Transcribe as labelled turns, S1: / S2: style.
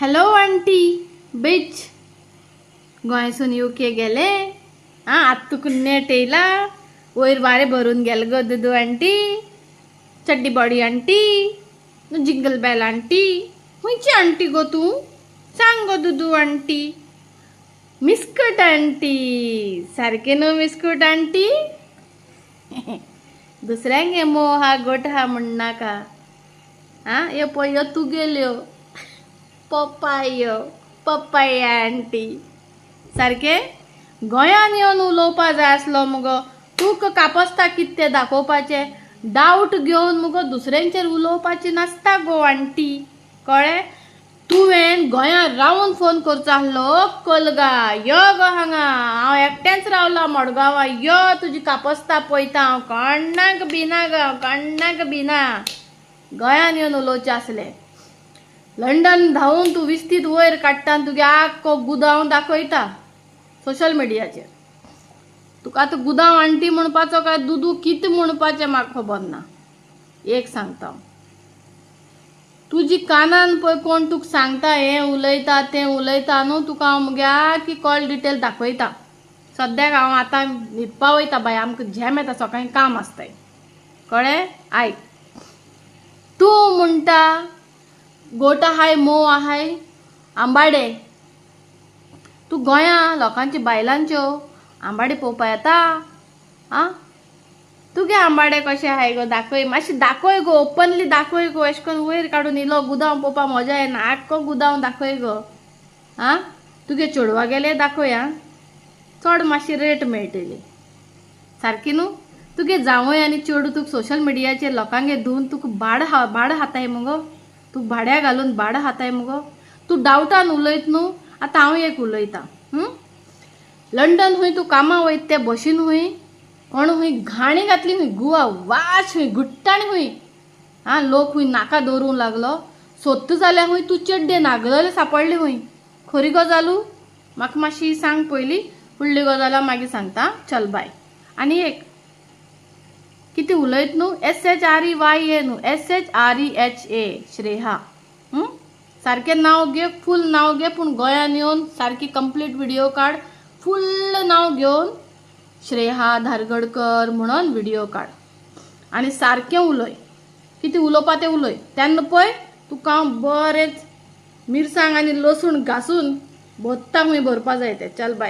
S1: hello aunty बीच गोंयसून UK गेले आत तुका नेट येयला वयर वारे भरून गेल गो दुदू आंटी चड्डी body aunty jingle bell aunty खंयची आंटी गो तू सांग गो दुदू आंटी मिस्कट आंटी सारके न्हू मिस्कट आंटी दुसऱ्यांक हे मोह हा गोठ हा म्हणनाका ये पळय यो तू गेल्यो पप्पाय आंटी सारके गोंयान येवन उलोवपा जाय आसलो मुगो तुका कापस्ता कितें तें दाखोवपाचे डावट घेवन मुगो दुसऱ्यांचेर उलोवपाची नासता गो आंटी कळ्ळें तुवें गोंयांत रावन फोन करचो आसलो कलगा यो गो हांगा हांव एकटेंच रावला मडगांवा यो तुजी कापस्ता पळयता हांव कोणाक भिना गो कोणाक भिना गोंयान येवन उलोवचें आसलें लंडन धांवून तूं विस्तीत वयर काडटा आनी तुगे आख्खो गुदांव दाखयता सोशल मिडियाचेर तुका आतां गुदांव आंटी म्हणपाचो काय दुदू कितें म्हणपाचें म्हाका खबर ना एक सांगता हांव तुजी कानान पळय कोण तुका सांगता हें उलयता तें उलयता न्हू तुका हांव मुगे आख्खी कॉल डिटेल दाखयता सद्याक हांव आतां न्हिदपा वयता बाय आमकां झेम येता सकाळीं काम आसताय कळ्ळें आयक तूं म्हणटा गोट आहाय मोव आहाय आंबाडे तूं गोंया लोकांची बायलांच्यो आंबाडे पळोवपा येता तुगे आंबाडे कशे आहाय गो दाखय मातशें दाखय गो ओपनली दाखय गो अशें करून वयर काडून इलो गुदांव पळोवपा मजा येना आख्खो गुदांव दाखय गो तुगे चेडवा गेले दाखय चड मातशी रेट मेळटली सारकी न्हू तुगे जावय आनी चेडू तुका सोशल मिडियाचेर लोकांगे धुवन तुका भाड हाताय मुगो तू भाड्या घालून भाड हाताय मुगो तूं डावटान उलयत न्हू आतां हांव एक उलयतां लंडन हूंय तूं कामां वयता ते बशीन हूंय कोण हूंय घाणी घातली हूंय गुवा वास हूंय गुट्टाणी हूंय लोक हूंय नाका दवरूंक लागलो सोदता जाल्यार हूंय तूं चेड्डे नागलेले सांपडले हूंय खरी गजालू म्हाका मातशी सांग पयली फुडली गजाल मागीर सांगता चल बाय आनी एक कितें उलयत न्हू SHREYA न्हू SHREHA श्रेहा सारकें नांव घे फूल नांव घे पूण गोंयान येवन सारकी कंप्लीट व्हिडिओ काड फुल्ल नांव घेवन श्रेहा धारगडकर म्हणून व्हिडिओ काड आनी सारकें उलय कितें उलोवपा तें उलय तेन्ना पळय तुका हांव बरेंच मिरसांग आनी लसूण घासून भोत्ता हूंय भरपा जाय तें चल बाय